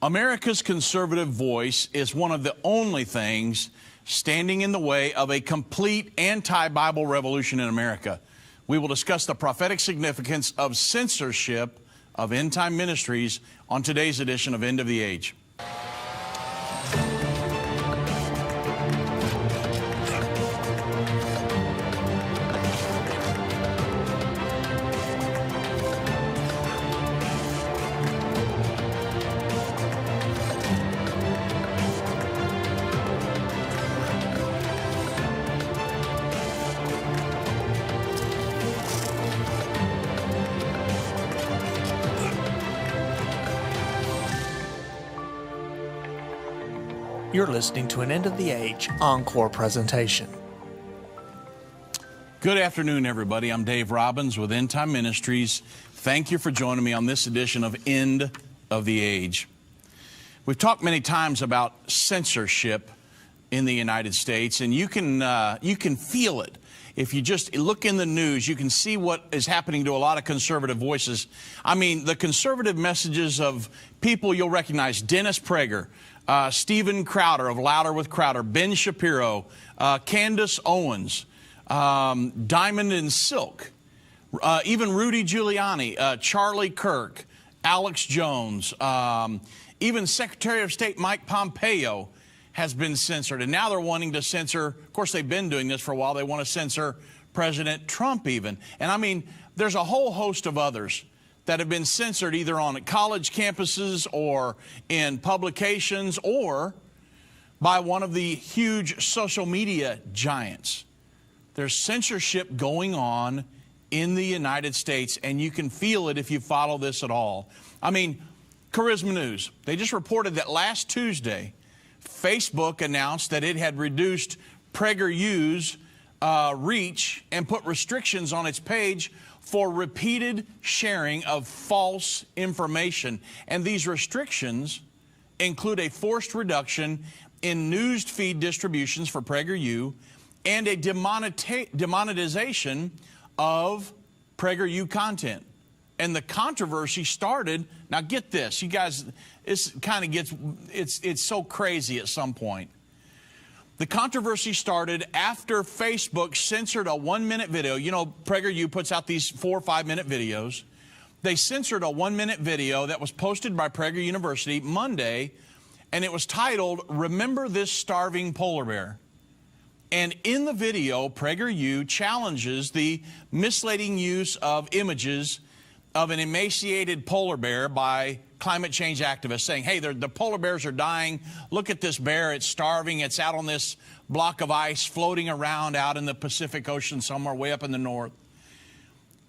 America's conservative voice is one of the only things standing in the way of a complete anti-Bible revolution in America. We will discuss the prophetic significance of censorship of End Time Ministries on today's edition of End of the Age. You're listening to an End of the Age encore presentation. Good afternoon, everybody. I'm Dave Robbins with End Time Ministries. Thank you for joining me on this edition of End of the Age. We've talked many times about censorship in the United States, and you can feel it. If you just look in the news, you can see what is happening to a lot of conservative voices. I mean, the conservative messages of people you'll recognize: Dennis Prager, Stephen Crowder of Louder with Crowder, Ben Shapiro, Candace Owens, Diamond and Silk, even Rudy Giuliani, Charlie Kirk, Alex Jones, even Secretary of State Mike Pompeo has been censored. And now they're wanting to censor, of course they've been doing this for a while, they want to censor President Trump even. And I mean, there's a whole host of others that have been censored either on college campuses or in publications or by one of the huge social media giants. There's censorship going on in the United States, and you can feel it if you follow this at all. I mean, Charisma News, they just reported that last Tuesday, Facebook announced that it had reduced PragerU's reach and put restrictions on its page for repeated sharing of false information. And these restrictions include a forced reduction in news feed distributions for PragerU and a demonetization of PragerU content. And the controversy started, now get this, you guys, this kind of gets, it's so crazy at some point. The controversy started after Facebook censored a 1-minute video. You know, PragerU puts out these 4 or 5-minute videos. They censored a 1-minute video that was posted by Prager University Monday, and it was titled, "Remember This Starving Polar Bear." And in the video, PragerU challenges the misleading use of images of an emaciated polar bear by climate change activists, saying, hey, the polar bears are dying. Look at this bear. It's starving. It's out on this block of ice floating around out in the Pacific Ocean somewhere way up in the north.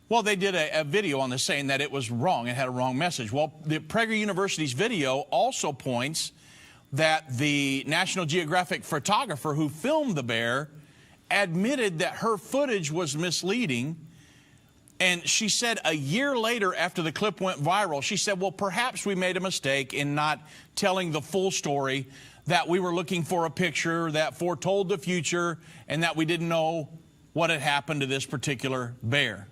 Well, they did a video on this saying that it was wrong. It had a wrong message. Well, the Prager University's video also points that the National Geographic photographer who filmed the bear admitted that her footage was misleading. And she said a year later, after the clip went viral, she said, well, perhaps we made a mistake in not telling the full story, that we were looking for a picture that foretold the future and that we didn't know what had happened to this particular bear.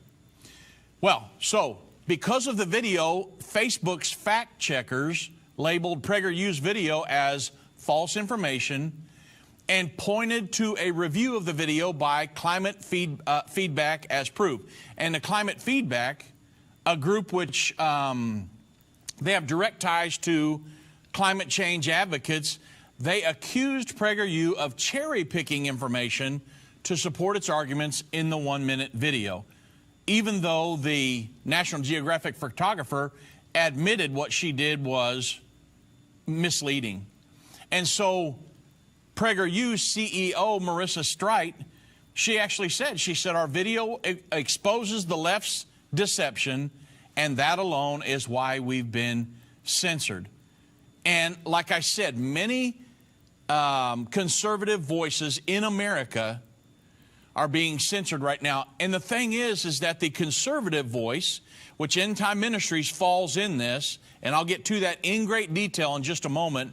Well, so because of the video, Facebook's fact checkers labeled PragerU's video as false information and pointed to a review of the video by Climate Feedback as proof. And the Climate Feedback, a group which they have direct ties to climate change advocates, they accused PragerU of cherry-picking information to support its arguments in the 1-minute video, even though the National Geographic photographer admitted what she did was misleading. And so PragerU's CEO, Marissa Streit, she actually said, our video exposes the left's deception, and that alone is why we've been censored. And like I said, many conservative voices in America are being censored right now. And the thing is that the conservative voice, which End Time Ministries falls in this, and I'll get to that in great detail in just a moment,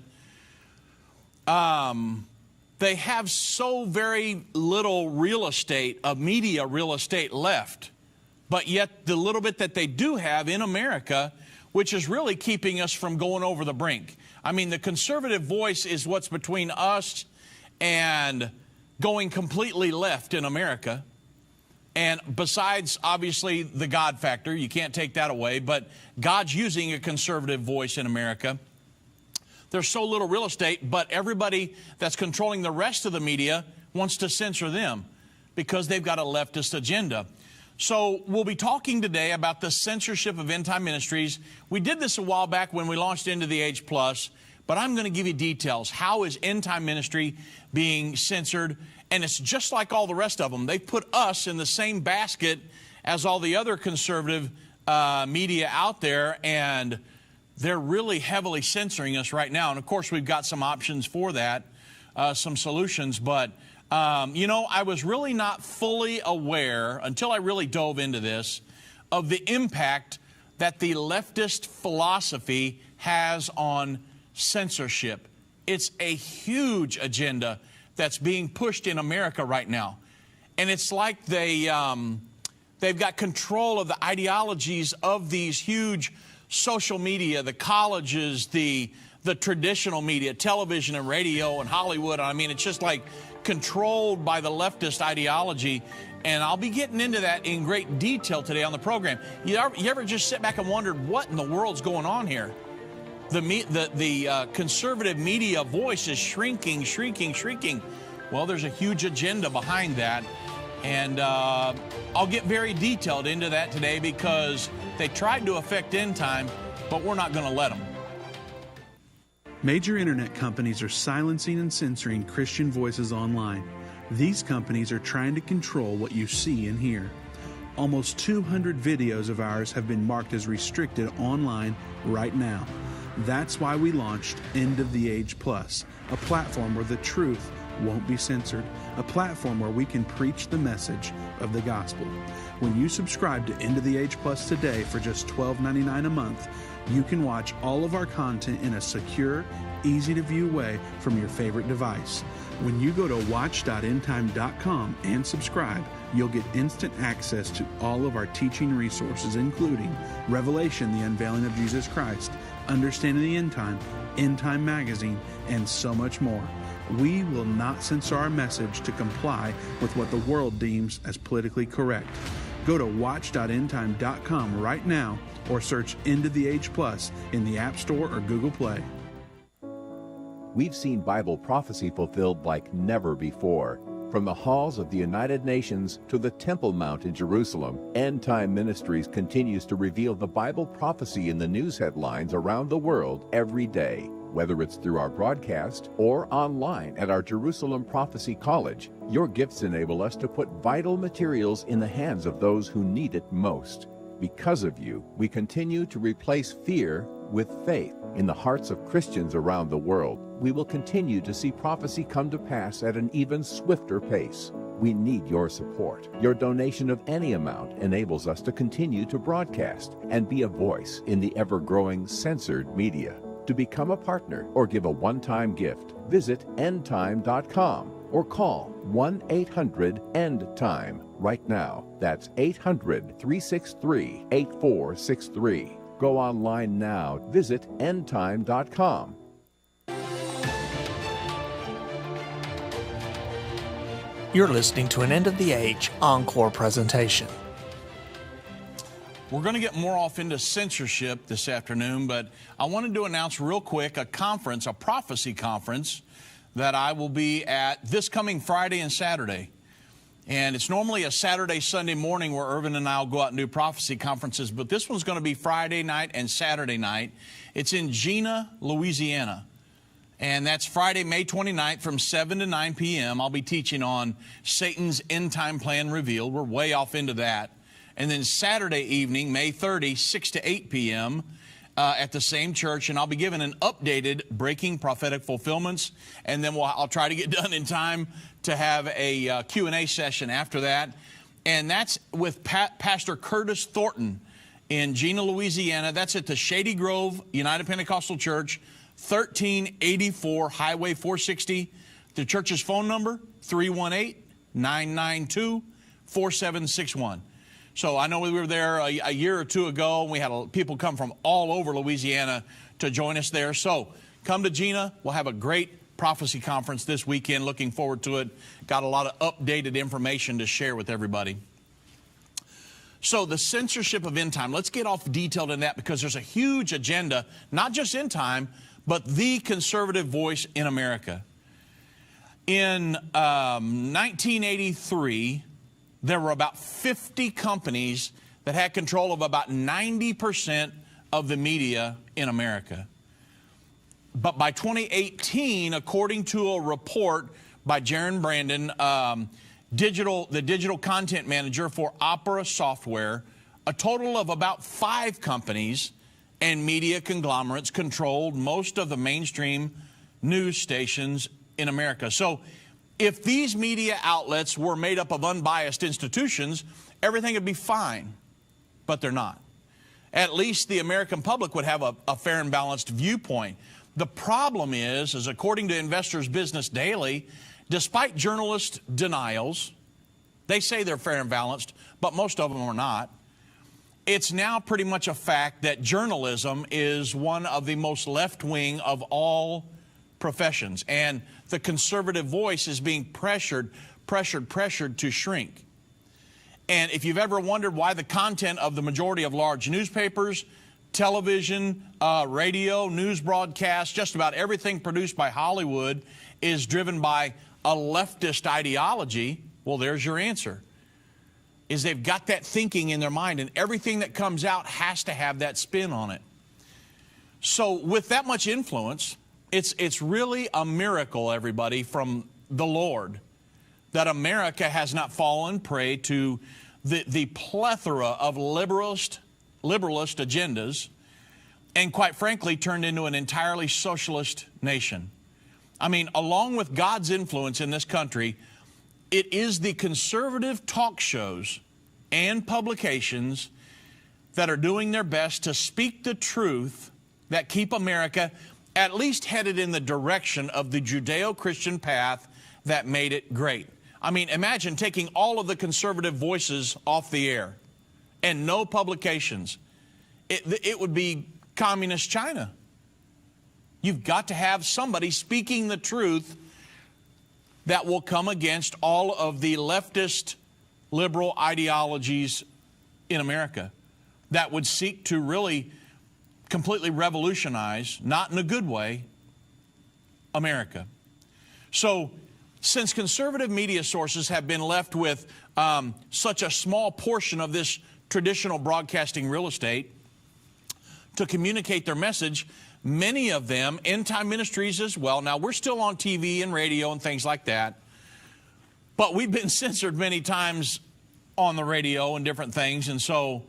they have so very little real estate, media real estate left. But yet the little bit that they do have in America which is really keeping us from going over the brink. I mean, the conservative voice is what's between us and going completely left in America. And besides, obviously, the God factor, you can't take that away, but God's using a conservative voice in America. There's so little real estate, but everybody that's controlling the rest of the media wants to censor them because they've got a leftist agenda. So we'll be talking today about the censorship of End Time Ministries. We did this a while back when we launched Into the Age Plus, but I'm going to give you details. How is End Time Ministry being censored? And it's just like all the rest of them. They put us in the same basket as all the other conservative media out there, and they're really heavily censoring us right now. And, of course, we've got some options for that, some solutions. But, you know, I was really not fully aware, until I really dove into this, of the impact that the leftist philosophy has on censorship. It's a huge agenda that's being pushed in America right now. And it's like they've got control of the ideologies of these huge social media, the colleges, the traditional media, television and radio and Hollywood. I mean, it's just like controlled by the leftist ideology. And I'll be getting into that in great detail today on the program. You ever just sit back and wondered what in the world's going on here? The conservative media voice is shrinking. Well, there's a huge agenda behind that. And I'll get very detailed into that today because they tried to affect End Time, but we're not going to let them. Major internet companies are silencing and censoring Christian voices online. These companies are trying to control what you see and hear. Almost 200 videos of ours have been marked as restricted online right now. That's why we launched End of the Age Plus, a platform where the truth won't be censored, a platform where we can preach the message of the gospel. When you subscribe to End of the Age Plus today for just $12.99 a month, you can watch all of our content in a secure, easy-to-view way from your favorite device. When you go to watch.endtime.com and subscribe, you'll get instant access to all of our teaching resources, including Revelation, the Unveiling of Jesus Christ, Understanding the End Time Magazine, and so much more. We will not censor our message to comply with what the world deems as politically correct. Go to watch.endtime.com right now or search End of the Age Plus in the App Store or Google Play. We've seen Bible prophecy fulfilled like never before. From the halls of the United Nations to the Temple Mount in Jerusalem, End Time Ministries continues to reveal the Bible prophecy in the news headlines around the world every day. Whether it's through our broadcast or online at our Jerusalem Prophecy College, your gifts enable us to put vital materials in the hands of those who need it most. Because of you, we continue to replace fear with faith in the hearts of Christians around the world. We will continue to see prophecy come to pass at an even swifter pace. We need your support. Your donation of any amount enables us to continue to broadcast and be a voice in the ever-growing censored media. To become a partner or give a one-time gift, visit endtime.com or call 1-800-END-TIME right now. That's 800-363-8463. Go online now. Visit endtime.com. You're listening to an End of the Age encore presentation. We're going to get more off into censorship this afternoon, but I wanted to announce real quick a conference, a prophecy conference, that I will be at this coming Friday and Saturday. And it's normally a Saturday, Sunday morning where Irvin and I will go out and do prophecy conferences, but this one's going to be Friday night and Saturday night. It's in Gina, Louisiana. And that's Friday, May 29th from 7 to 9 p.m. I'll be teaching on Satan's end time plan revealed. We're way off into that. And then Saturday evening, May 30, 6 to 8 p.m. At the same church. And I'll be giving an updated Breaking Prophetic Fulfillments. And then I'll try to get done in time to have a Q&A session after that. And that's with Pastor Curtis Thornton in Gina, Louisiana. That's at the Shady Grove United Pentecostal Church, 1384 Highway 460. The church's phone number, 318-992-4761. So I know we were there a year or two ago, and we had people come from all over Louisiana to join us there. So come to Gina. We'll have a great prophecy conference this weekend. Looking forward to it. Got a lot of updated information to share with everybody. So the censorship of end time, let's get off detailed in that, because there's a huge agenda, not just end time, but the conservative voice in America. In 1983, there were about 50 companies that had control of about 90% of the media in America. But by 2018, according to a report by Jaron Brandon, the digital content manager for Opera Software, a total of about 5 companies and media conglomerates controlled most of the mainstream news stations in America. So if these media outlets were made up of unbiased institutions, everything would be fine, but they're not. At least the American public would have a fair and balanced viewpoint. The problem is according to Investors Business Daily, despite journalist denials, they say they're fair and balanced, but most of them are not. It's now pretty much a fact that journalism is one of the most left-wing of all professions, and the conservative voice is being pressured to shrink. And if you've ever wondered why the content of the majority of large newspapers, television, radio, news broadcasts, just about everything produced by Hollywood is driven by a leftist ideology, well, there's your answer. Is they've got that thinking in their mind, and everything that comes out has to have that spin on it. So with that much influence, it's really a miracle, everybody, from the Lord, that America has not fallen prey to the plethora of liberalist agendas, and quite frankly turned into an entirely socialist nation. I mean, along with God's influence in this country, it is the conservative talk shows and publications that are doing their best to speak the truth that keep America at least headed in the direction of the Judeo-Christian path that made it great. I mean, imagine taking all of the conservative voices off the air and no publications. It would be communist China. You've got to have somebody speaking the truth that will come against all of the leftist liberal ideologies in America that would seek to really completely revolutionize, not in a good way, America. So since conservative media sources have been left with such a small portion of this traditional broadcasting real estate to communicate their message, many of them, End Time Ministries as well. Now, we're still on TV and radio and things like that, but we've been censored many times on the radio and different things. And so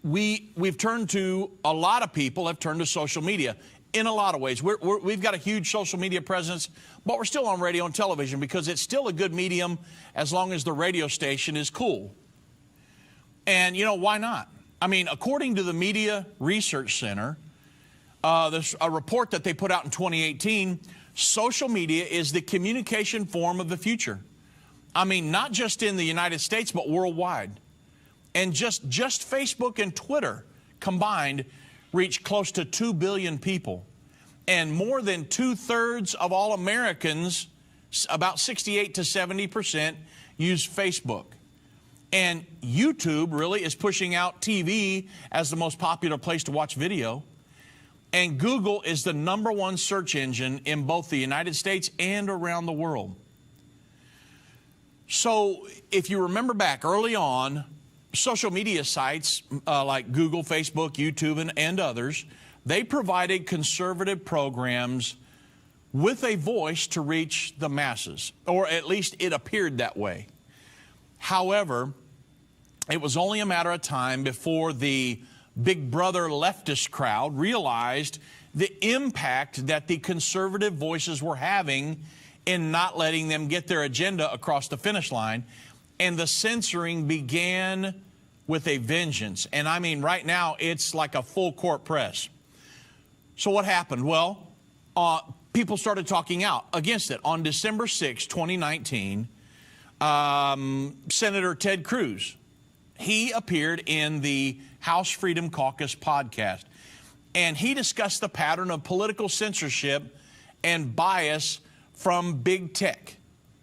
we've turned to, a lot of people have turned to social media in a lot of ways. We've got a huge social media presence, but we're still on radio and television because it's still a good medium as long as the radio station is cool. And, you know, why not? I mean, according to the Media Research Center, there's a report that they put out in 2018, social media is the communication form of the future. I mean, not just in the United States, but worldwide. And just Facebook and Twitter combined reach close to 2 billion people. And more than 2/3 of all Americans, about 68 to 70%, use Facebook. And YouTube really is pushing out TV as the most popular place to watch video. And Google is the #1 search engine in both the United States and around the world. So if you remember back early on, social media sites like Google, Facebook, YouTube, and others, they provided conservative programs with a voice to reach the masses, or at least it appeared that way. However, it was only a matter of time before the Big Brother leftist crowd realized the impact that the conservative voices were having in not letting them get their agenda across the finish line. And the censoring began with a vengeance. And I mean, right now, it's like a full court press. So what happened? Well, people started talking out against it. On December 6, 2019, Senator Ted Cruz, he appeared in the House Freedom Caucus podcast, and he discussed the pattern of political censorship and bias from big tech.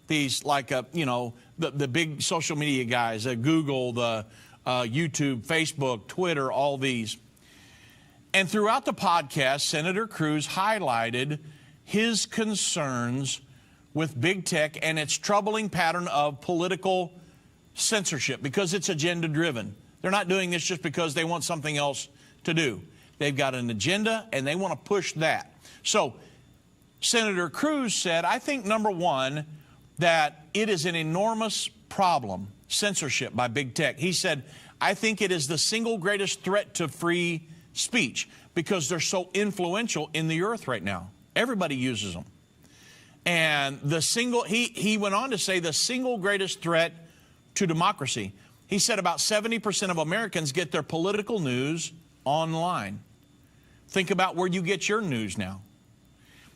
These, like, the big social media guys, Google, the YouTube, Facebook, Twitter, all these. And throughout the podcast, Senator Cruz highlighted his concerns with big tech and its troubling pattern of political censorship because it's agenda-driven. They're not doing this just because they want something else to do. They've got an agenda, and they want to push that. So Senator Cruz said, I think, number one, that it is an enormous problem, censorship by big tech. He said, I think it is the single greatest threat to free speech because they're so influential in the earth right now. Everybody uses them. And he went on to say the single greatest threat to democracy. He said about 70% of Americans get their political news online. Think about where you get your news now.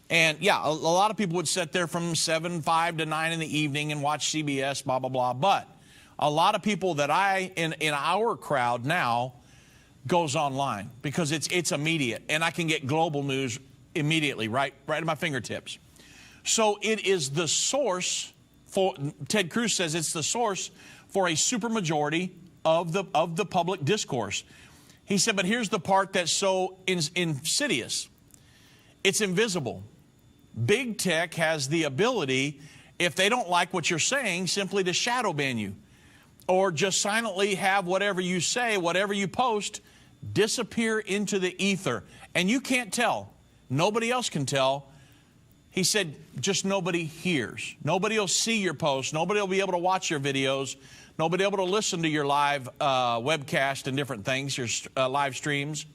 And yeah, a lot of people would sit there from 5 to 9 in the evening and watch CBS, blah, blah, blah. But a lot of people that in our crowd now goes online because it's immediate. And I can get global news immediately, right at my fingertips. So it is the source for, Ted Cruz says it's the source for a supermajority of the public discourse. He said, but here's the part that's so insidious. It's invisible. Big tech has the ability, if they don't like what you're saying, simply to shadow ban you or just silently have whatever you say, whatever you post, disappear into the ether. And you can't tell. Nobody else can tell. He said, just nobody hears. Nobody will see your posts. Nobody will be able to watch your videos. Nobody will be able to listen to your live webcast and different things, your live streams.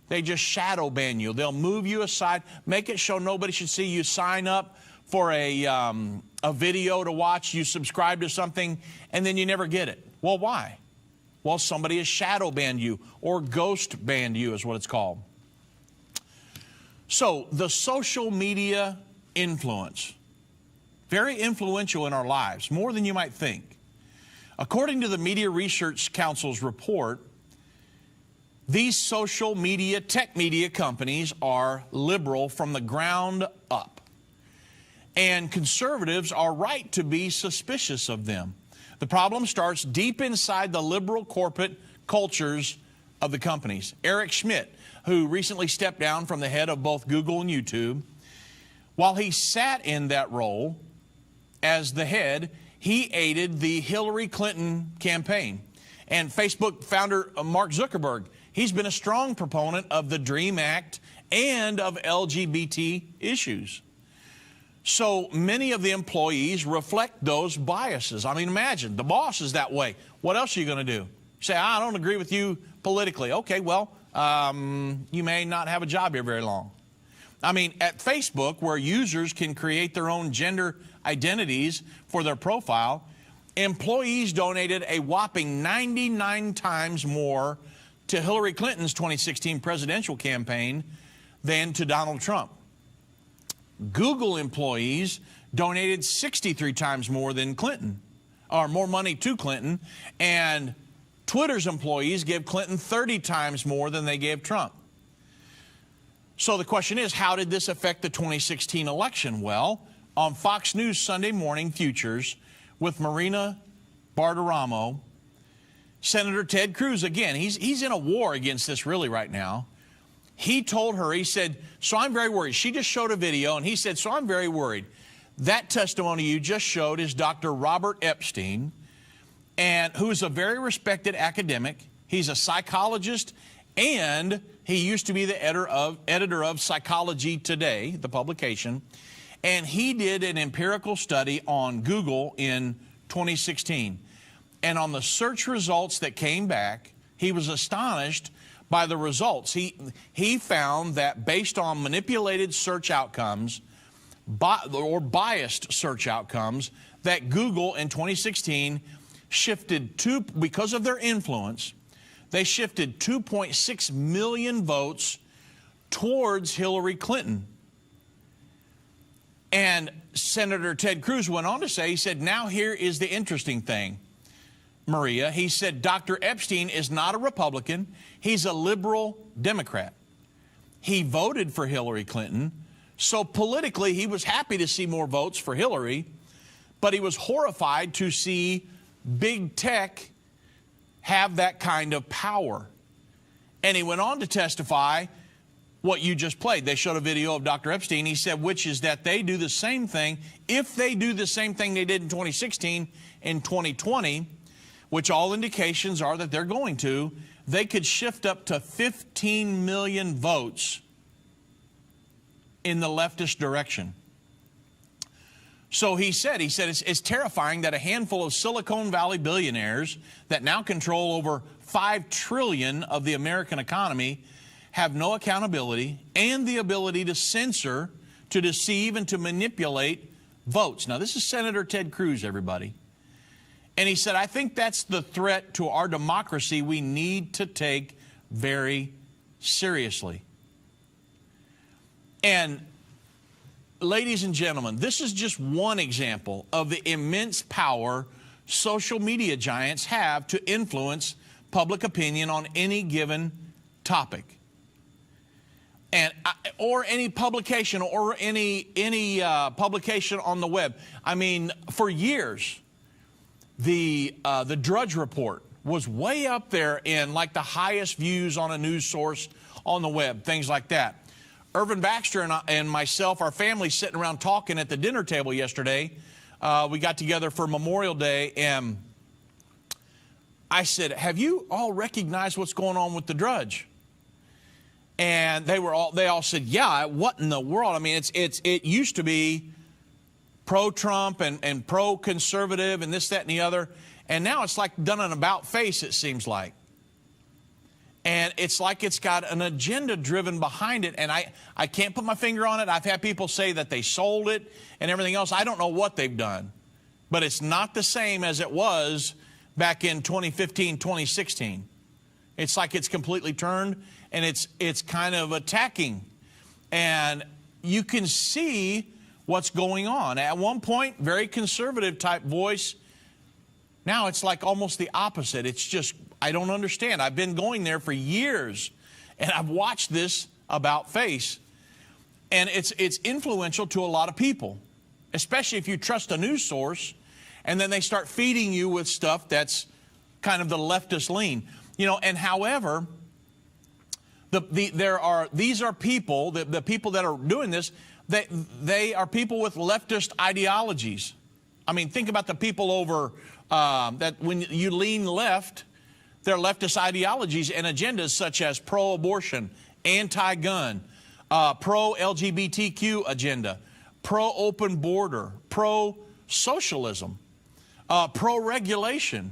They just shadow ban you. They'll move you aside, make it so nobody should see you. Sign up for a video to watch. You subscribe to something, and then you never get it. Well, why? Well, somebody has shadow banned you, or ghost banned you is what it's called. So the social media influence, very influential in our lives, more than you might think. According to the Media Research Council's report, these social media, tech media companies are liberal from the ground up. And conservatives are right to be suspicious of them. The problem starts deep inside the liberal corporate cultures of the companies. Eric Schmidt, who recently stepped down from the head of both Google and YouTube, while he sat in that role as the head, he aided the Hillary Clinton campaign. And Facebook founder Mark Zuckerberg, he's been a strong proponent of the DREAM Act and of LGBT issues. So many of the employees reflect those biases. I mean, imagine, the boss is that way. What else are you going to do? Say, I don't agree with you politically. Okay, well, you may not have a job here very long. I mean, at Facebook, where users can create their own gender identities for their profile, employees donated a whopping 99 times more to Hillary Clinton's 2016 presidential campaign than to Donald Trump. Google employees donated 63 times more than Clinton, or more money to Clinton, and Twitter's employees gave Clinton 30 times more than they gave Trump. So the question is, how did this affect the 2016 election? Well, on Fox News Sunday Morning Futures with Marina Bartiromo, Senator Ted Cruz, again, he's in a war against this really right now. He told her, he said, so I'm very worried. She just showed a video, and he said, so I'm very worried. That testimony you just showed is Dr. Robert Epstein, and who is a very respected academic. He's a psychologist, and he used to be the editor of Psychology Today, the publication. And he did an empirical study on Google in 2016. And on the search results that came back, he was astonished by the results. He found that based on manipulated search outcomes or biased search outcomes, that Google in 2016 shifted because of their influence, they shifted 2.6 million votes towards Hillary Clinton. And Senator Ted Cruz went on to say, he said, now here is the interesting thing, Maria. He said, Dr. Epstein is not a Republican. He's a liberal Democrat. He voted for Hillary Clinton. So politically, he was happy to see more votes for Hillary, but he was horrified to see big tech have that kind of power. And he went on to testify what you just played. They showed a video of Dr. Epstein. He said, which is that they do the same thing. If they do the same thing they did in 2016, in 2020, which all indications are that they're going to, they could shift up to 15 million votes in the leftist direction. So he said it's terrifying that a handful of Silicon Valley billionaires that now control over $5 trillion of the American economy have no accountability and the ability to censor, to deceive, and to manipulate votes. Now, this is Senator Ted Cruz, everybody. And he said, I think that's the threat to our democracy we need to take very seriously. And ladies and gentlemen, this is just one example of the immense power social media giants have to influence public opinion on any given topic. And, or any publication or any publication on the web. I mean, for years, the Drudge Report was way up there in like the highest views on a news source on the web, things like that. Irvin, Baxter, and myself, our family, sitting around talking at the dinner table yesterday. We got together for Memorial Day, and I said, have you all recognized what's going on with the Drudge? And they all said, yeah, what in the world? I mean, it used to be pro-Trump and pro-conservative and this, that, and the other. And now it's like done an about face, it seems like. And it's like it's got an agenda driven behind it. And I can't put my finger on it. I've had people say that they sold it and everything else. I don't know what they've done. But it's not the same as it was back in 2015, 2016. It's like it's completely turned, and it's kind of attacking. And you can see what's going on. At one point, very conservative type voice. Now it's like almost the opposite. It's just, I don't understand. I've been going there for years, and I've watched this about face. And it's influential to a lot of people, especially if you trust a news source, and then they start feeding you with stuff that's kind of the leftist lean. You know, and however, these are people, the people that are doing this, they are people with leftist ideologies. I mean, think about the people over, that when you lean left, their leftist ideologies and agendas such as pro-abortion, anti-gun, pro-LGBTQ agenda, pro-open border, pro-socialism, pro-regulation.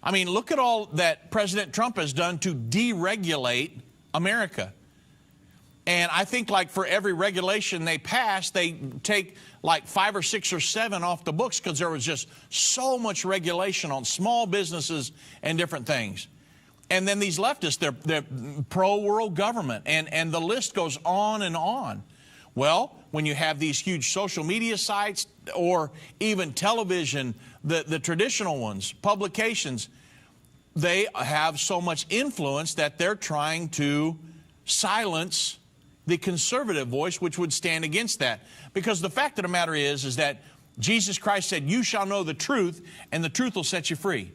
I mean, look at all that President Trump has done to deregulate America. And I think like for every regulation they pass, they take like 5 or 6 or 7 off the books because there was just so much regulation on small businesses and different things. And then these leftists, they're pro-world government, and the list goes on and on. Well, when you have these huge social media sites or even television, the traditional ones, publications, they have so much influence that they're trying to silence the conservative voice, which would stand against that. Because the fact of the matter is that Jesus Christ said, you shall know the truth, and the truth will set you free.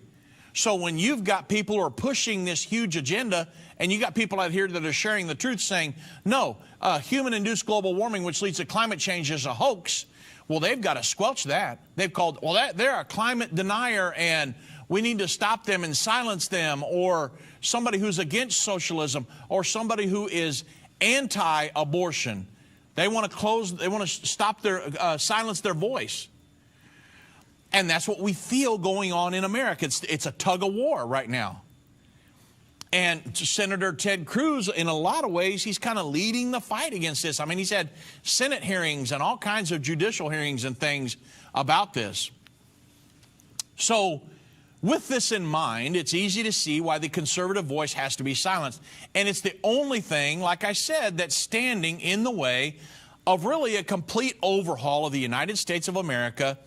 So when you've got people who are pushing this huge agenda, and you got people out here that are sharing the truth saying, no, human-induced global warming, which leads to climate change, is a hoax, well, they've got to squelch that. They've called, well, they're a climate denier, and we need to stop them and silence them, or somebody who's against socialism, or somebody who is anti-abortion. They want to stop their, silence their voice. And that's what we feel going on in America. It's a tug of war right now. And Senator Ted Cruz, in a lot of ways, he's kind of leading the fight against this. I mean, he's had Senate hearings and all kinds of judicial hearings and things about this. So with this in mind, it's easy to see why the conservative voice has to be silenced. And it's the only thing, like I said, that's standing in the way of really a complete overhaul of the United States of America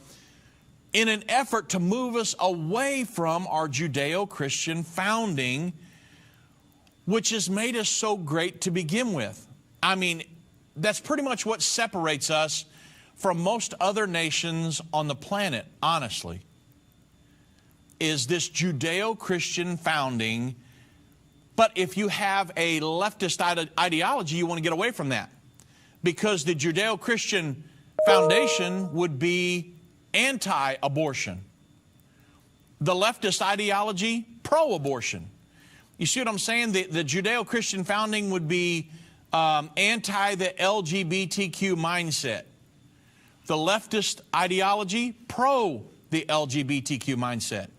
in an effort to move us away from our Judeo-Christian founding, which has made us so great to begin with. I mean, that's pretty much what separates us from most other nations on the planet, honestly, is this Judeo-Christian founding. But if you have a leftist ideology, you want to get away from that, because the Judeo-Christian foundation would be anti-abortion. The leftist ideology, pro-abortion. You see what I'm saying? The Judeo-Christian founding would be anti the LGBTQ mindset. The leftist ideology, pro the LGBTQ mindset.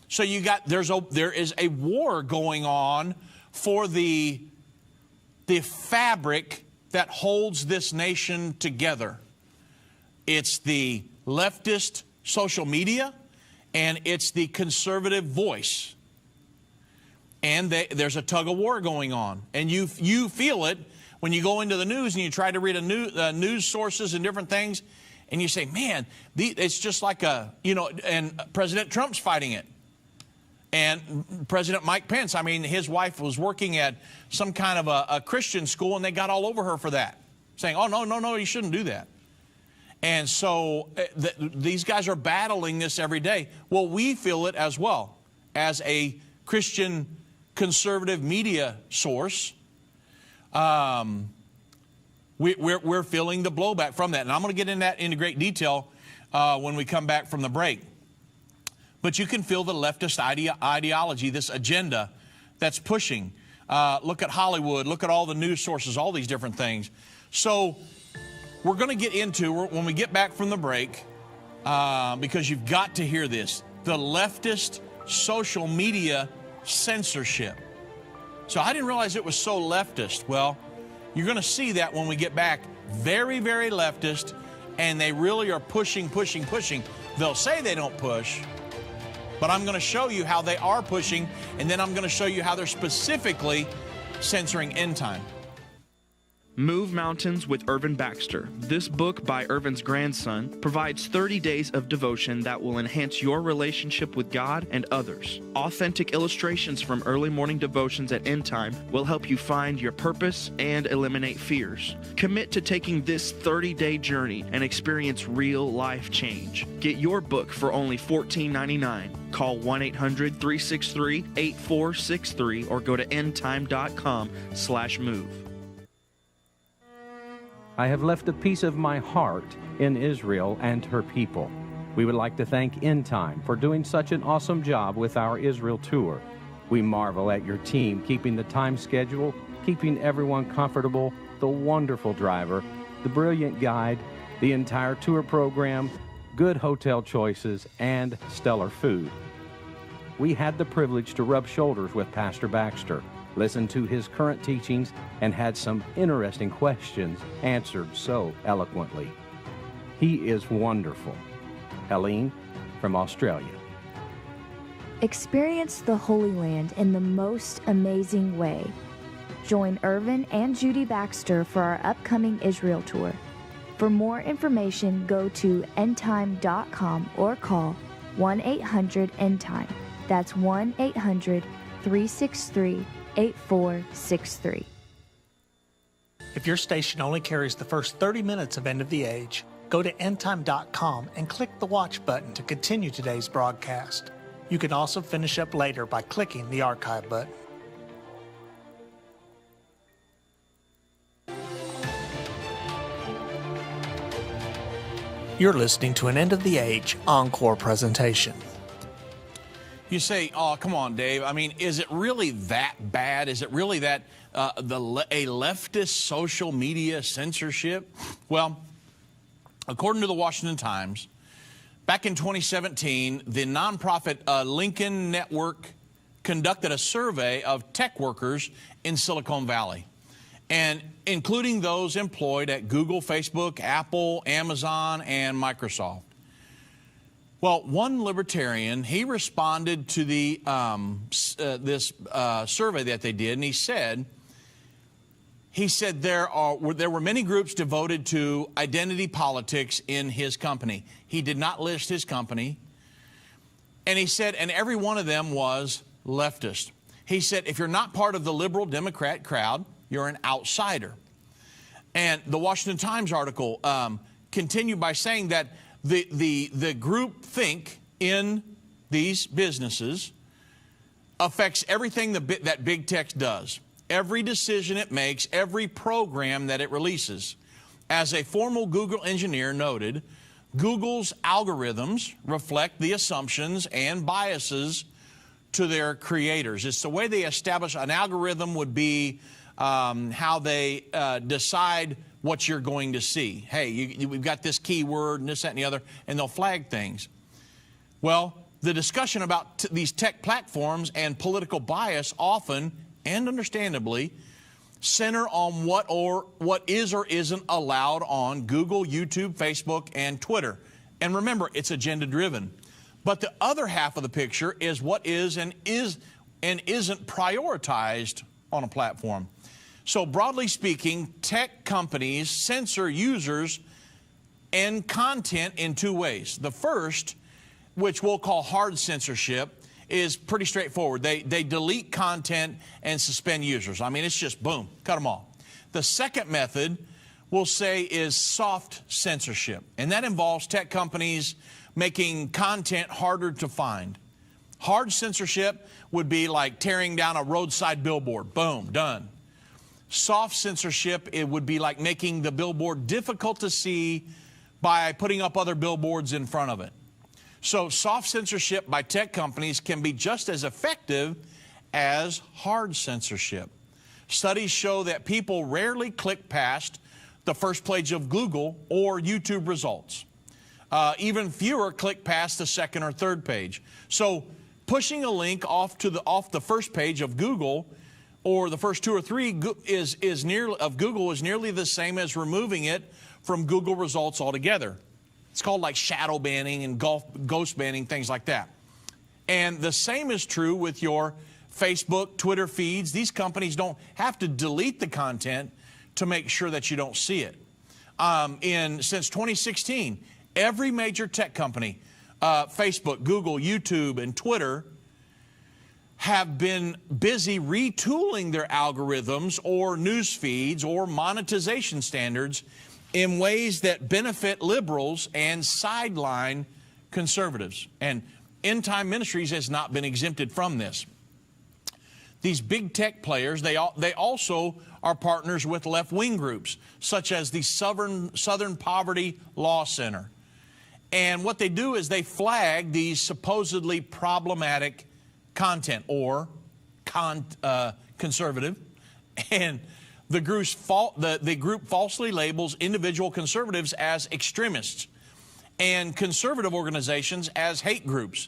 So you got, there is a war going on for the fabric that holds this nation together. It's the leftist social media, and it's the conservative voice. And there's a tug of war going on. And you feel it when you go into the news and you try to read news sources and different things, and you say, man, it's just like and President Trump's fighting it. And President Mike Pence, I mean, his wife was working at some kind of a Christian school, and they got all over her for that, saying, oh, no, you shouldn't do that. And so these guys are battling this every day. Well, we feel it as well as a Christian conservative media source. We're feeling the blowback from that. And I'm going to get into great detail when we come back from the break. But you can feel the leftist ideology, this agenda that's pushing. Look at Hollywood. Look at all the news sources, all these different things. So we're going to get into, when we get back from the break, because you've got to hear this, the leftist social media censorship. So I didn't realize it was so leftist. Well, you're going to see that when we get back. Very, very leftist, and they really are pushing. They'll say they don't push, but I'm going to show you how they are pushing, and then I'm going to show you how they're specifically censoring end time. Move Mountains with Irvin Baxter. This book by Irvin's grandson provides 30 days of devotion that will enhance your relationship with God and others. Authentic illustrations from early morning devotions at End Time will help you find your purpose and eliminate fears. Commit to taking this 30-day journey and experience real life change. Get your book for only $14.99. Call 1-800-363-8463 or go to endtime.com/move. I have left a piece of my heart in Israel and her people. We would like to thank End Time for doing such an awesome job with our Israel tour. We marvel at your team keeping the time schedule, keeping everyone comfortable, the wonderful driver, the brilliant guide, the entire tour program, good hotel choices, and stellar food. We had the privilege to rub shoulders with Pastor Baxter, listen to his current teachings, and had some interesting questions answered so eloquently. He is wonderful. Helene from Australia. Experience the Holy Land in the most amazing way. Join Irvin and Judy Baxter for our upcoming Israel tour. For more information, go to endtime.com or call 1-800-ENDTIME. That's 1-800-363-8463. If your station only carries the first 30 minutes of End of the Age, go to endtime.com and click the watch button to continue today's broadcast. You can also finish up later by clicking the archive button. You're listening to an End of the Age encore presentation. You say, oh, come on, Dave. I mean, is it really that bad? Is it really that a leftist social media censorship? Well, according to the Washington Times, back in 2017, the nonprofit Lincoln Network conducted a survey of tech workers in Silicon Valley, and including those employed at Google, Facebook, Apple, Amazon, and Microsoft. Well, one libertarian, he responded to the this survey that they did, and he said, He said there were many groups devoted to identity politics in his company. He did not list his company. And he said, and every one of them was leftist. He said, if you're not part of the liberal Democrat crowd, you're an outsider. And the Washington Times article continued by saying that the group think in these businesses affects everything that big tech does. Every decision it makes, every program that it releases. As a former Google engineer noted, Google's algorithms reflect the assumptions and biases to their creators. It's the way they establish an algorithm would be how they decide what you're going to see. Hey, we've got this keyword and this, that, and the other, and they'll flag things. Well, the discussion about these tech platforms and political bias often, and understandably, center on what is or isn't allowed on Google, YouTube, Facebook, and Twitter. And remember, it's agenda-driven. But the other half of the picture is what is and isn't prioritized on a platform. So broadly speaking, tech companies censor users and content in two ways. The first, which we'll call hard censorship, is pretty straightforward. They delete content and suspend users. I mean, it's just boom, cut them off. The second method we'll say is soft censorship, and that involves tech companies making content harder to find. Hard censorship would be like tearing down a roadside billboard. Boom, done. Soft censorship, it would be like making the billboard difficult to see by putting up other billboards in front of it. So soft censorship by tech companies can be just as effective as hard censorship. Studies show that people rarely click past the first page of Google or YouTube results. Even fewer click past the second or third page. So pushing a link off the first page of Google or the first two or three of Google is nearly the same as removing it from Google results altogether. It's called like shadow banning and ghost banning, things like that. And the same is true with your Facebook, Twitter feeds. These companies don't have to delete the content to make sure that you don't see it. Since 2016, every major tech company, Facebook, Google, YouTube, and Twitter, have been busy retooling their algorithms or news feeds or monetization standards in ways that benefit liberals and sideline conservatives. And End Time Ministries has not been exempted from this. These big tech players, they also are partners with left-wing groups, such as the Southern Poverty Law Center. And what they do is they flag these supposedly problematic content or conservative, and the group falsely labels individual conservatives as extremists and conservative organizations as hate groups,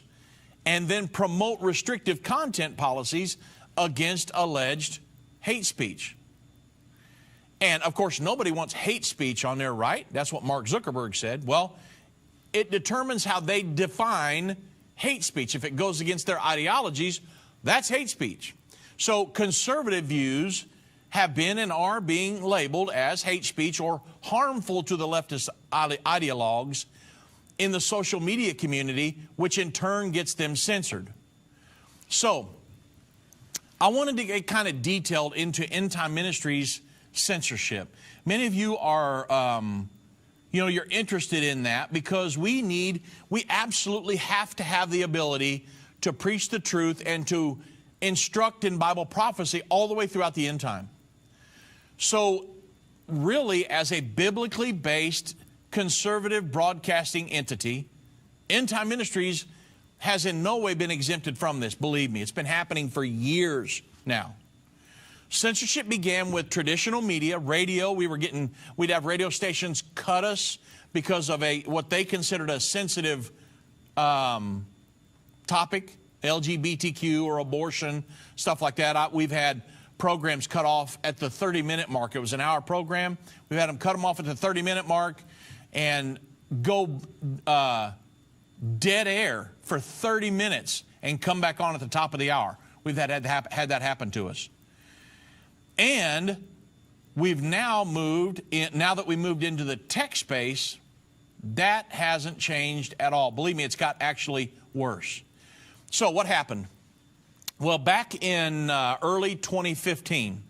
and then promote restrictive content policies against alleged hate speech. And of course, nobody wants hate speech on there, right? That's what Mark Zuckerberg said. Well, it determines how they define hate speech. If it goes against their ideologies, that's hate speech. So conservative views have been and are being labeled as hate speech or harmful to the leftist ideologues in the social media community, which in turn gets them censored. So I wanted to get kind of detailed into End Time Ministries censorship. Many of you are, you're interested in that because we absolutely have to have the ability to preach the truth and to instruct in Bible prophecy all the way throughout the end time. So really, as a biblically based conservative broadcasting entity, End Time Ministries has in no way been exempted from this. Believe me, it's been happening for years now. Censorship began with traditional media, radio. We'd have radio stations cut us because of what they considered a sensitive topic, LGBTQ or abortion, stuff like that. We've had programs cut off at the 30-minute mark. It was an hour program. We've had them cut them off at the 30-minute mark and go dead air for 30 minutes and come back on at the top of the hour. We've had that happen to us. And We've now now that we moved into the tech space, that hasn't changed at all. Believe me, it's got actually worse. So what happened? Well, back in early 2015,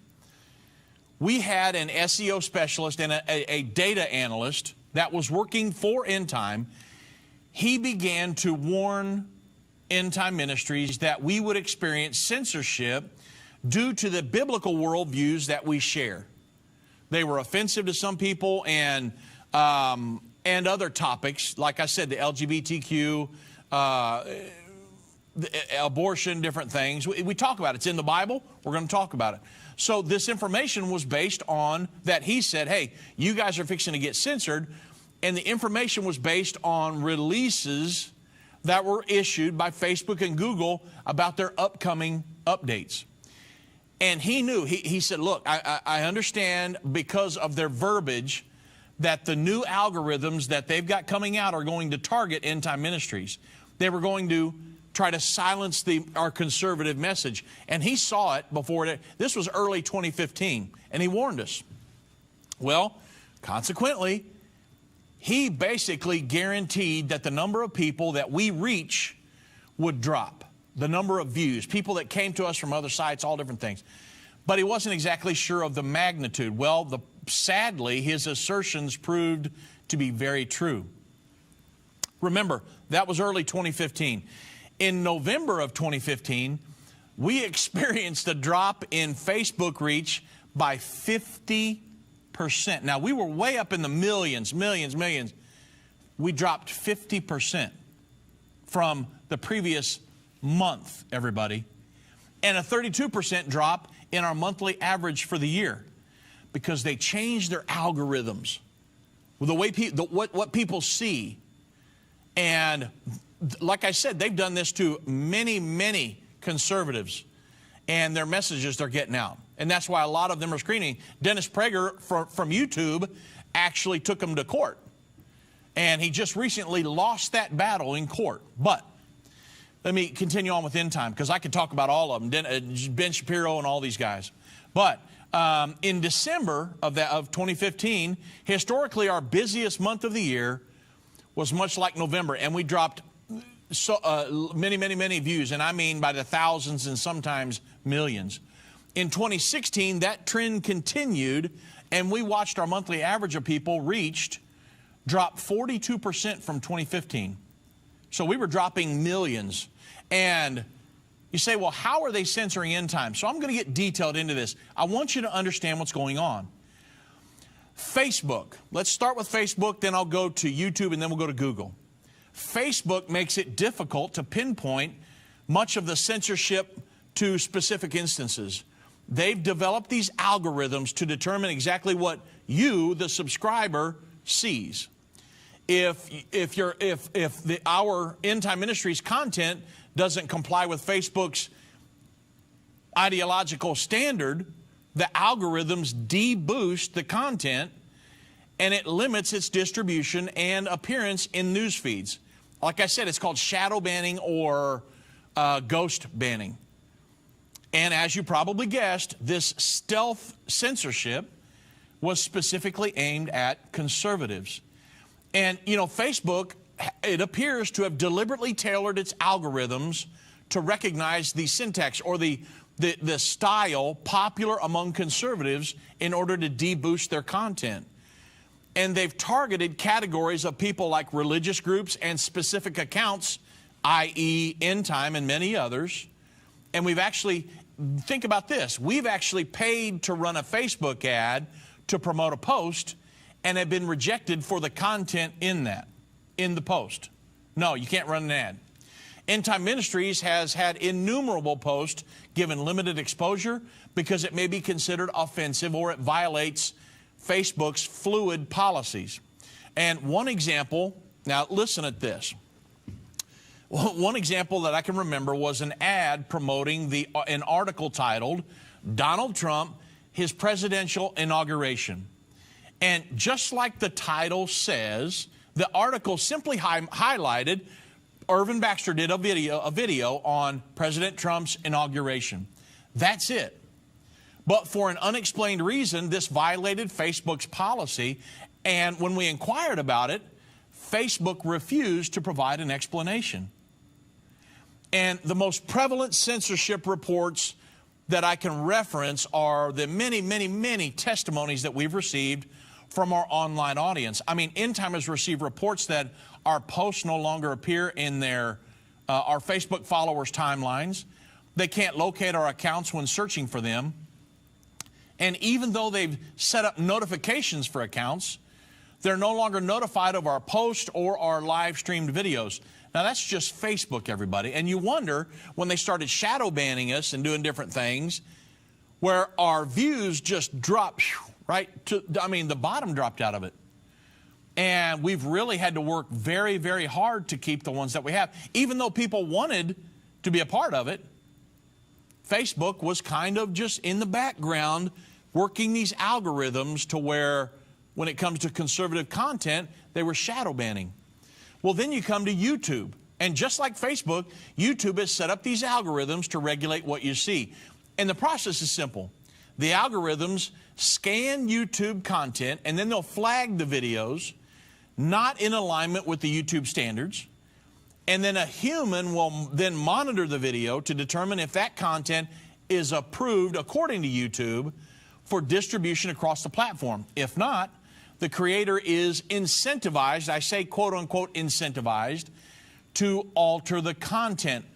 we had an SEO specialist and a data analyst that was working for End Time. He began to warn End Time Ministries that we would experience censorship due to the biblical worldviews that we share. They were offensive to some people, and other topics, like I said, the LGBTQ, abortion, different things. We talk about it. It's in the Bible. We're going to talk about it. So this information was based on that he said, hey, you guys are fixing to get censored. And the information was based on releases that were issued by Facebook and Google about their upcoming updates. And he knew, he said, look, I understand because of their verbiage that the new algorithms that they've got coming out are going to target End Time Ministries. They were going to try to silence our conservative message. And he saw it before this was early 2015, and he warned us. Well, consequently, he basically guaranteed that the number of people that we reach would drop. The number of views, people that came to us from other sites, all different things. But he wasn't exactly sure of the magnitude. Well, sadly, his assertions proved to be very true. Remember, that was early 2015. In November of 2015, we experienced a drop in Facebook reach by 50%. Now, we were way up in the millions. We dropped 50% from the previous month, everybody, and a 32% drop in our monthly average for the year because they changed their algorithms, the way what people see. And like I said, they've done this to many conservatives, and their messages they're getting out. And that's why a lot of them are screening. Dennis Prager from YouTube actually took them to court, and he just recently lost that battle in court. But let me continue on with End Time, because I could talk about all of them, Ben Shapiro and all these guys. But in December of 2015, historically our busiest month of the year was much like November, and we dropped many views, and I mean by the thousands and sometimes millions. In 2016, that trend continued, and we watched our monthly average of people drop 42% from 2015. So we were dropping millions. And you say, well, how are they censoring End Time? So I'm going to get detailed into this. I want you to understand what's going on. Facebook. Let's start with Facebook, then I'll go to YouTube, and then we'll go to Google. Facebook makes it difficult to pinpoint much of the censorship to specific instances. They've developed these algorithms to determine exactly what you, the subscriber, sees. If our End Time Ministries content doesn't comply with Facebook's ideological standard, the algorithms deboost the content, and it limits its distribution and appearance in news feeds. Like I said, it's called shadow banning or ghost banning. And as you probably guessed, this stealth censorship was specifically aimed at conservatives. And, you know, Facebook, it appears to have deliberately tailored its algorithms to recognize the syntax or the style popular among conservatives in order to deboost their content. And they've targeted categories of people like religious groups and specific accounts, i.e. End Time and many others. And we've actually, think about this, we've actually paid to run a Facebook ad to promote a post and have been rejected for the content in the post. No, you can't run an ad. End Time Ministries has had innumerable posts given limited exposure because it may be considered offensive or it violates Facebook's fluid policies. And one example, now listen at this. One example that I can remember was an ad promoting an article titled, Donald Trump, His Presidential Inauguration. And just like the title says, the article simply highlighted, Irvin Baxter did a video on President Trump's inauguration. That's it. But for an unexplained reason, this violated Facebook's policy, and when we inquired about it, Facebook refused to provide an explanation. And the most prevalent censorship reports that I can reference are the many, many, many testimonies that we've received from our online audience. I mean, End Time has received reports that our posts no longer appear in their our Facebook followers' timelines. They can't locate our accounts when searching for them. And even though they've set up notifications for accounts, they're no longer notified of our posts or our live streamed videos. Now, that's just Facebook, everybody. And you wonder, when they started shadow banning us and doing different things, where our views just dropped right to, I mean, the bottom dropped out of it. And we've really had to work very, very hard to keep the ones that we have. Even though people wanted to be a part of it, Facebook was kind of just in the background working these algorithms to where, when it comes to conservative content, they were shadow banning. Well, then you come to YouTube. And just like Facebook, YouTube has set up these algorithms to regulate what you see. And the process is simple. The algorithms scan YouTube content, and then they'll flag the videos not in alignment with the YouTube standards. And then a human will then monitor the video to determine if that content is approved according to YouTube for distribution across the platform. If not, the creator is incentivized, I say quote unquote incentivized, to alter the content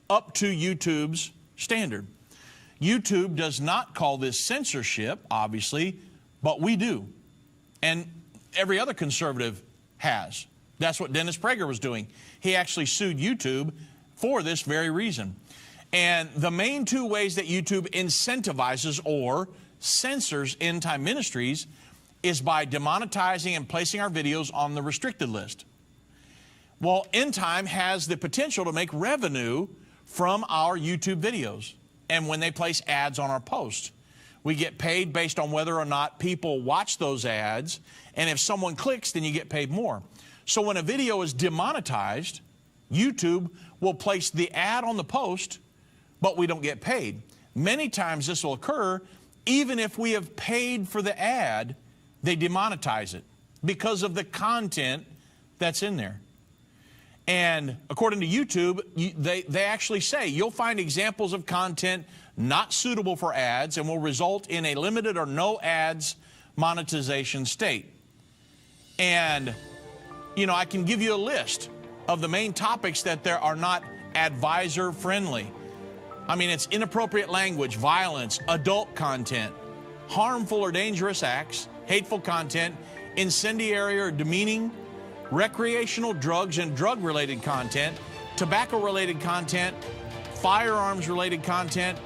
up to YouTube's standard. YouTube does not call this censorship, obviously, but we do. And every other conservative has. That's what Dennis Prager was doing. He actually sued YouTube for this very reason. And the main two ways that YouTube incentivizes or censors End Time Ministries is by demonetizing and placing our videos on the restricted list. Well, End Time has the potential to make revenue from our YouTube videos. And when they place ads on our posts, we get paid based on whether or not people watch those ads. And if someone clicks, then you get paid more. So when a video is demonetized, YouTube will place the ad on the post, but we don't get paid. Many times this will occur even if we have paid for the ad, they demonetize it because of the content that's in there. And according to YouTube, they actually say you'll find examples of content not suitable for ads and will result in a limited or no ads monetization state. And, you know, I can give you a list of the main topics that there are not advisor friendly. I mean, it's inappropriate language, violence, adult content, harmful or dangerous acts, hateful content, incendiary or demeaning, recreational drugs and drug-related content, tobacco-related content, firearms-related content,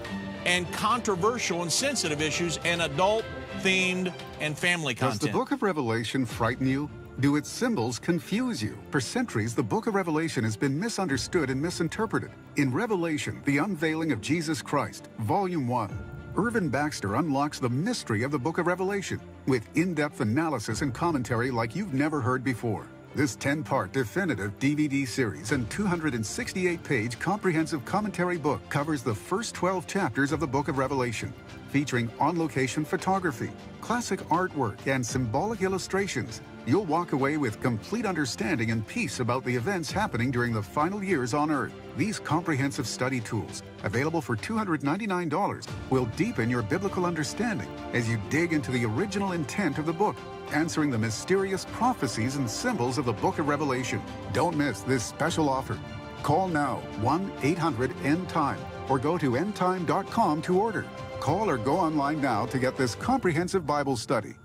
and controversial and sensitive issues and adult-themed and family content. Does the book of Revelation frighten you? Do its symbols confuse you? For centuries, the book of Revelation has been misunderstood and misinterpreted. In Revelation, the unveiling of Jesus Christ, Volume 1, Irvin Baxter unlocks the mystery of the book of Revelation with in-depth analysis and commentary like you've never heard before. This 10-part definitive DVD series and 268-page comprehensive commentary book covers the first 12 chapters of the book of Revelation, featuring on-location photography, classic artwork, and symbolic illustrations. You'll walk away with complete understanding and peace about the events happening during the final years on Earth. These comprehensive study tools, available for $299, will deepen your biblical understanding as you dig into the original intent of the book, answering the mysterious prophecies and symbols of the book of Revelation. Don't miss this special offer. Call now, 1-800-END-TIME, or go to endtime.com to order. Call or go online now to get this comprehensive Bible study.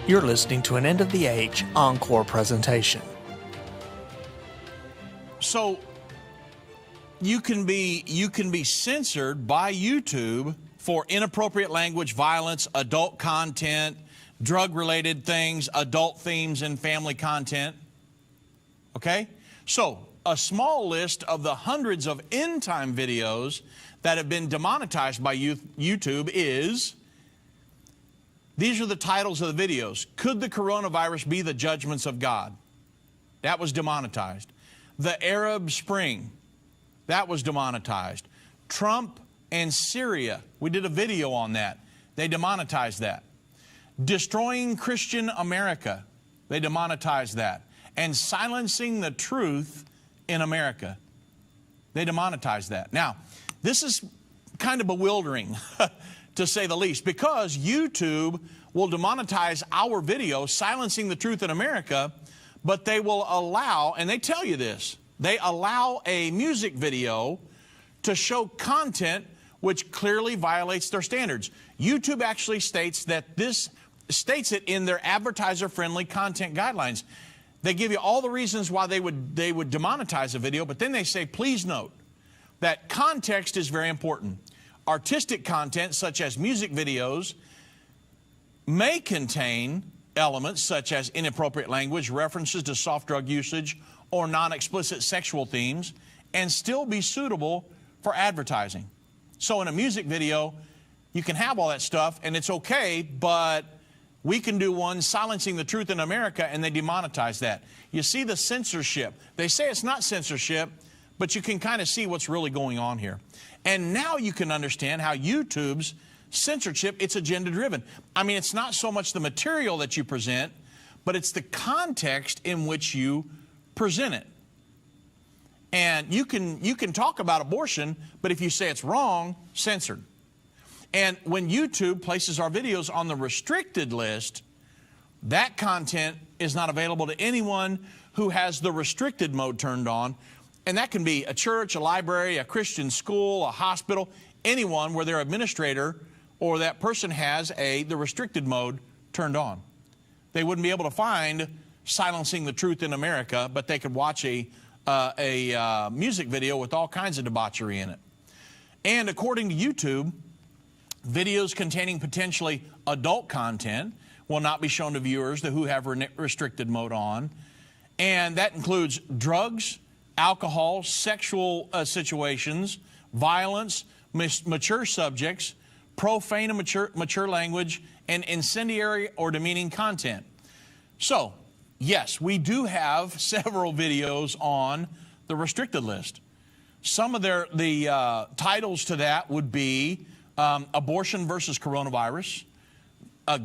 You're listening to an End of the Age encore presentation. So you can be censored by YouTube for inappropriate language, violence, adult content, drug-related things, adult themes, and family content. Okay? So a small list of the hundreds of End Time videos that have been demonetized by YouTube is... These are the titles of the videos. Could the coronavirus be the judgments of God? That was demonetized. The Arab Spring. that was demonetized. Trump and Syria, we did a video on that. They demonetized that. Destroying Christian America, they demonetized that. And silencing the truth in America, they demonetized that. Now, this is kind of bewildering, to say the least, because YouTube will demonetize our video, silencing the truth in America, but they will allow, and they tell you this, they allow a music video to show content which clearly violates their standards. YouTube actually states that this states it in their advertiser-friendly content guidelines. They give you all the reasons why they would demonetize a video, but then they say, please note that context is very important. Artistic content, such as music videos, may contain elements such as inappropriate language, references to soft drug usage, or non-explicit sexual themes, and still be suitable for advertising. So in a music video, you can have all that stuff, and it's okay, but we can do one silencing the truth in America, and they demonetize that. You see the censorship. They say it's not censorship, but you can kind of see what's really going on here. And now you can understand how YouTube's censorship, it's agenda-driven. I mean, it's not so much the material that you present, but it's the context in which you present it. And you can talk about abortion, but if you say it's wrong, censored. And when YouTube places our videos on the restricted list, that content is not available to anyone who has the restricted mode turned on. And that can be a church, a library, a Christian school, a hospital, anyone where their administrator or that person has the restricted mode turned on. They wouldn't be able to find silencing the truth in America, but they could watch a music video with all kinds of debauchery in it. And according to YouTube, videos containing potentially adult content will not be shown to viewers who have restricted mode on. And that includes drugs, alcohol, sexual situations, violence, mature subjects, profane and mature language, and incendiary or demeaning content. So, yes, we do have several videos on the restricted list. Some of the titles to that would be abortion versus coronavirus,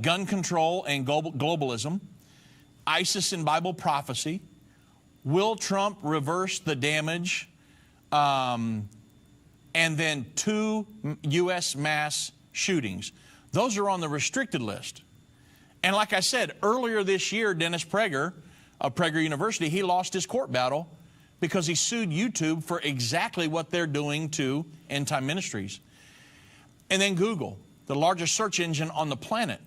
gun control and globalism, ISIS and Bible prophecy, will Trump reverse the damage, and then 2 U.S. mass shootings. Those are on the restricted list. And like I said, earlier this year, Dennis Prager of Prager University, he lost his court battle because he sued YouTube for exactly what they're doing to Endtime Ministries. And then Google, the largest search engine on the planet.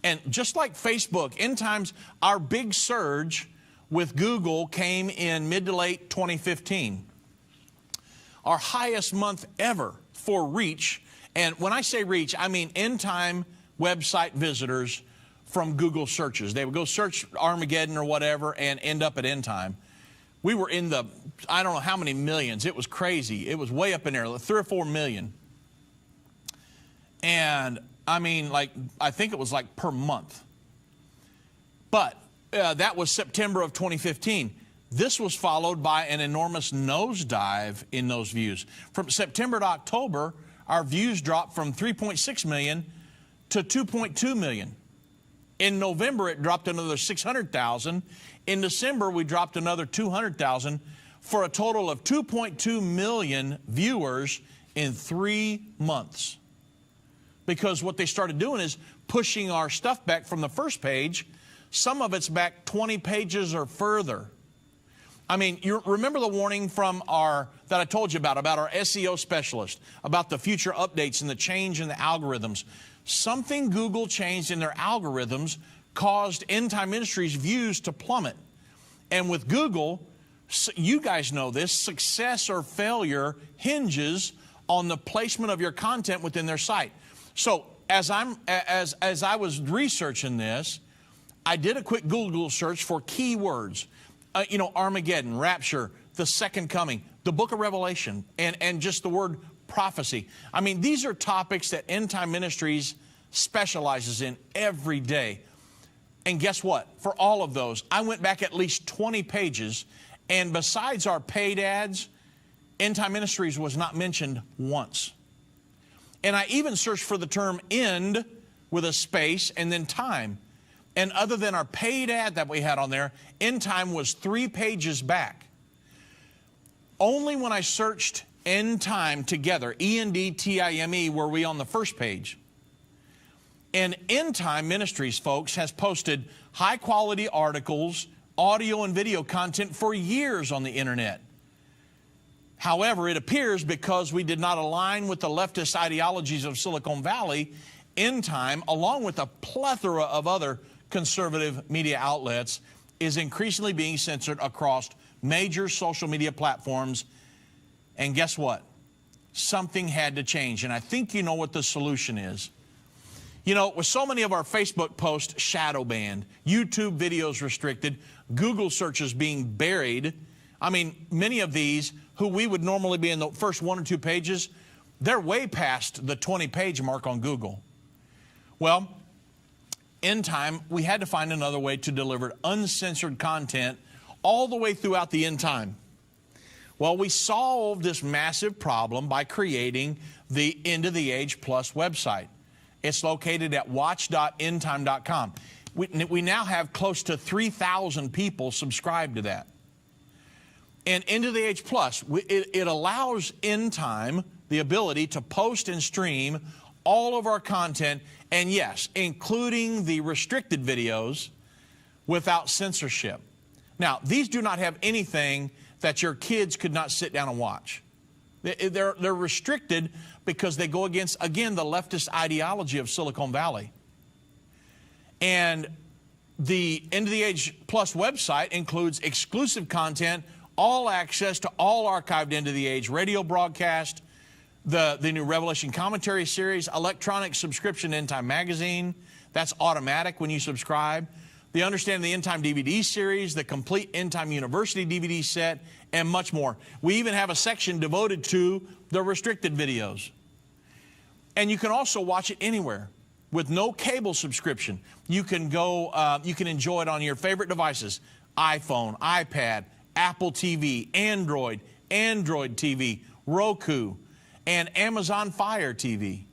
And just like Facebook, Endtime's, our big surge with Google came in mid to late 2015. Our highest month ever for reach. And when I say reach, I mean Endtime website visitors from Google searches. They would go search Armageddon or whatever and end up at Endtime. We were in the, I don't know how many millions. It was crazy. It was way up in there, like 3 or 4 million. And I mean, like, I think it was like per month. But that was September of 2015. This was followed by an enormous nosedive in those views. From September to October, our views dropped from 3.6 million to 2.2 million. In November, it dropped another 600,000. In December, we dropped another 200,000 for a total of 2.2 million viewers in 3 months. Because what they started doing is pushing our stuff back from the first page. Some of it's back 20 pages or further. I mean, you remember the warning from that I told you about our SEO specialist, about the future updates and the change in the algorithms. Something Google changed in their algorithms caused Endtime Ministries views to plummet. And with Google, you guys know this, success or failure hinges on the placement of your content within their site. So as I was researching this, I did a quick Google search for keywords. You know, Armageddon, rapture, the second coming, the book of Revelation, and just the word prophecy. I mean, these are topics that Endtime Ministries specializes in every day. And guess what? For all of those, I went back at least 20 pages, and besides our paid ads, End Time Ministries was not mentioned once. And I even searched for the term end with a space and then time. And other than our paid ad that we had on there, End Time was 3 pages back. Only when I searched End Time together, E-N-D-T-I-M-E, were we on the first page. And End Time Ministries, folks, has posted high-quality articles, audio and video content for years on the internet. However, it appears because we did not align with the leftist ideologies of Silicon Valley, End Time, along with a plethora of other conservative media outlets, is increasingly being censored across major social media platforms. And guess what? Something had to change. And I think you know what the solution is. You know, with so many of our Facebook posts shadow banned, YouTube videos restricted, Google searches being buried, I mean, many of these who we would normally be in the first 1 or 2 pages, they're way past the 20-page mark on Google. Well, End Time, we had to find another way to deliver uncensored content all the way throughout the end time. Well, we solved this massive problem by creating the End of the Age Plus website. It's located at watch.endtime.com. We now have close to 3,000 people subscribed to that. And End of the Age Plus, it allows End Time the ability to post and stream all of our content, and yes, including the restricted videos, without censorship. Now, these do not have anything that your kids could not sit down and watch. They're restricted because they go against, again, the leftist ideology of Silicon Valley. And the End of the Age Plus website includes exclusive content, all access to all archived End of the Age radio broadcast, the new Revelation commentary series, electronic subscription End Time magazine. That's automatic when you subscribe. The Understanding the End Time DVD series, the complete End Time University DVD set, and much more. We even have a section devoted to the restricted videos. And you can also watch it anywhere with no cable subscription. You can go, you can enjoy it on your favorite devices: iPhone, iPad, Apple TV, Android TV, Roku, and Amazon Fire TV.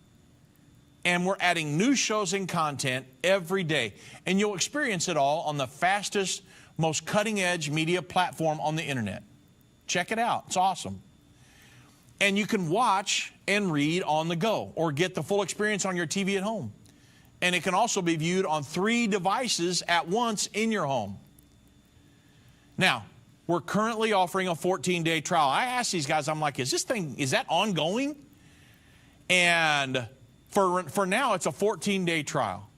And we're adding new shows and content every day. And you'll experience it all on the fastest, most cutting-edge media platform on the internet. Check it out. It's awesome. And you can watch and read on the go, or get the full experience on your TV at home. And it can also be viewed on 3 devices at once in your home. Now, we're currently offering a 14-day trial. I asked these guys, I'm like, is that ongoing? And for now, it's a 14-day trial.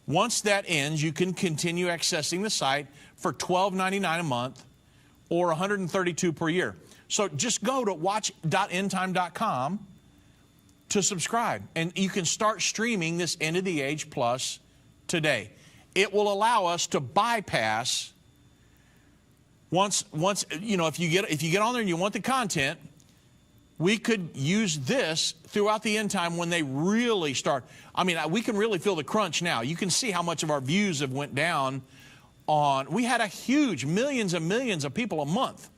Once that ends, you can continue accessing the site for $12.99 a month or $132 per year. So just go to watch.endtime.com to subscribe, and you can start streaming this End of the Age Plus today. It will allow us to bypass once you know, if you get on there and you want the content, we could use this throughout the end time when they really start. I mean, we can really feel the crunch now. You can see how much of our views have went down on. We had a huge millions and millions of people a month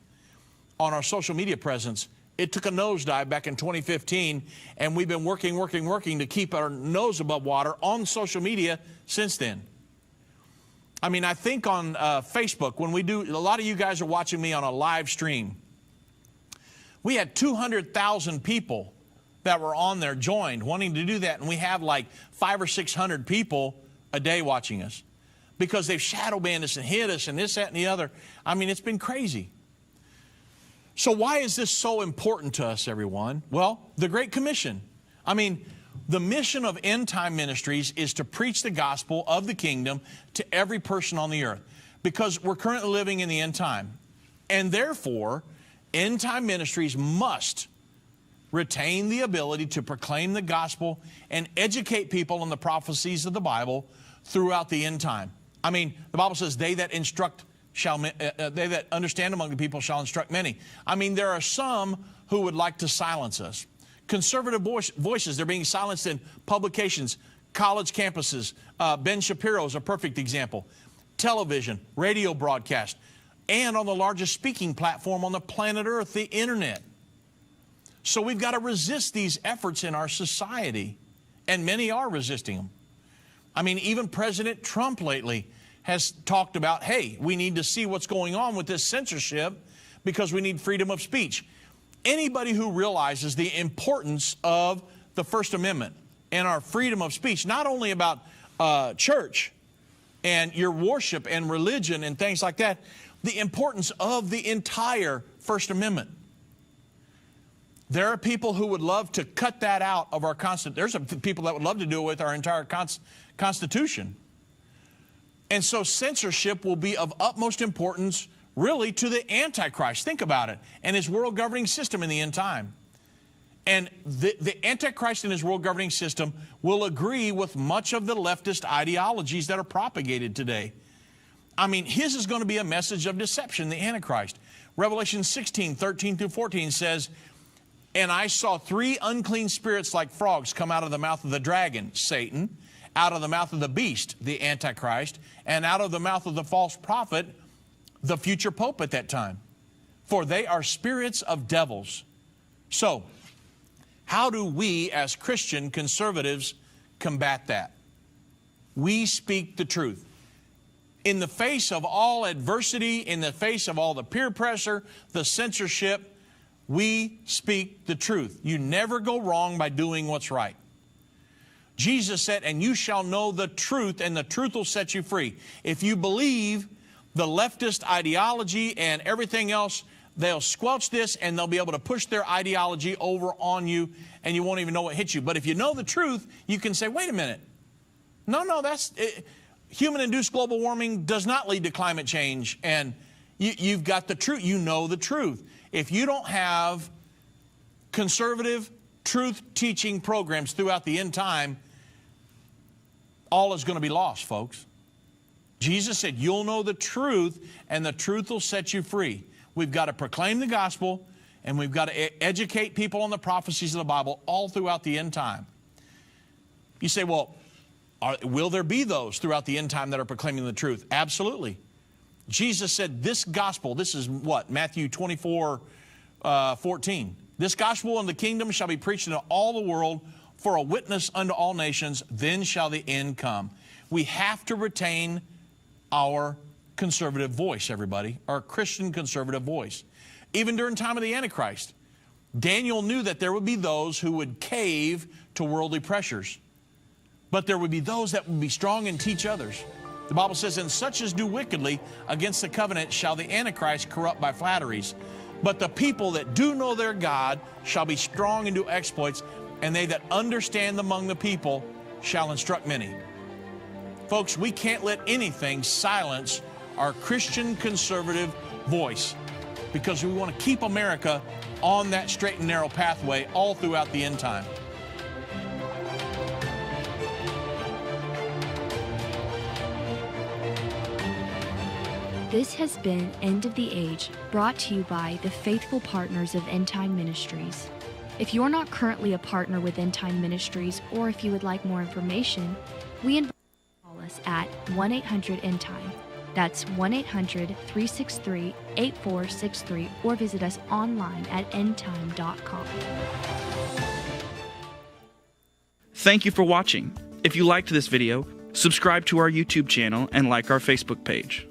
on our social media presence. It took a nosedive back in 2015, and we've been working to keep our nose above water on social media since then. I mean, I think on Facebook, when we do, a lot of you guys are watching me on a live stream. We had 200,000 people that were on there joined, wanting to do that, and we have like 500 or 600 people a day watching us because they've shadow banned us and hit us and this, that, and the other. I mean, it's been crazy. So why is this so important to us, everyone? Well, the Great Commission. I mean, the mission of End Time Ministries is to preach the gospel of the kingdom to every person on the earth, because we're currently living in the end time. And therefore, End Time Ministries must retain the ability to proclaim the gospel and educate people on the prophecies of the Bible throughout the end time. I mean, the Bible says, they that understand among the people shall instruct many. I mean, there are some who would like to silence us. Conservative voices, they're being silenced in publications, college campuses. Ben Shapiro is a perfect example. Television, radio broadcast, and on the largest speaking platform on the planet Earth, the internet. So we've got to resist these efforts in our society, and many are resisting them. I mean, even President Trump lately has talked about, hey, we need to see what's going on with this censorship because we need freedom of speech. Anybody who realizes the importance of the First Amendment and our freedom of speech, not only about church and your worship and religion and things like that, the importance of the entire First Amendment. There are people who would love to cut that out of our Constitution. There's some people that would love to do it with our entire Constitution. And so censorship will be of utmost importance, really, to the Antichrist. Think about it. And his world governing system in the end time. And the Antichrist and his world governing system will agree with much of the leftist ideologies that are propagated today. I mean, his is going to be a message of deception, the Antichrist. Revelation 16, 13 through 14 says, "And I saw 3 unclean spirits like frogs come out of the mouth of the dragon, Satan, out of the mouth of the beast, the Antichrist, and out of the mouth of the false prophet, the future pope at that time. For they are spirits of devils." So, how do we as Christian conservatives combat that? We speak the truth. In the face of all adversity, in the face of all the peer pressure, the censorship, we speak the truth. You never go wrong by doing what's right. Jesus said, "And you shall know the truth, and the truth will set you free." If you believe the leftist ideology and everything else, they'll squelch this and they'll be able to push their ideology over on you and you won't even know what hit you. But if you know the truth, you can say, wait a minute. No, that's human-induced global warming does not lead to climate change. And you've got the truth. You know the truth. If you don't have conservative truth-teaching programs throughout the end time, all is going to be lost, folks. Jesus said, you'll know the truth, and the truth will set you free. We've got to proclaim the gospel, and we've got to educate people on the prophecies of the Bible all throughout the end time. You say, well, will there be those throughout the end time that are proclaiming the truth? Absolutely. Jesus said this gospel, this is what? Matthew 24, 14. "This gospel in the kingdom shall be preached into all the world for a witness unto all nations, then shall the end come." We have to retain our conservative voice, everybody, our Christian conservative voice. Even during the time of the Antichrist, Daniel knew that there would be those who would cave to worldly pressures. But there would be those that would be strong and teach others. The Bible says, "And such as do wickedly against the covenant shall the Antichrist corrupt by flatteries. But the people that do know their God shall be strong and do exploits, and they that understand among the people shall instruct many." Folks, we can't let anything silence our Christian conservative voice because we want to keep America on that straight and narrow pathway all throughout the end time. This has been End of the Age, brought to you by the faithful partners of Endtime Ministries. If you're not currently a partner with Endtime Ministries, or if you would like more information, we invite you to call us at 1-800-ENDTIME. That's 1-800-363-8463, or visit us online at endtime.com. Thank you for watching. If you liked this video, subscribe to our YouTube channel and like our Facebook page.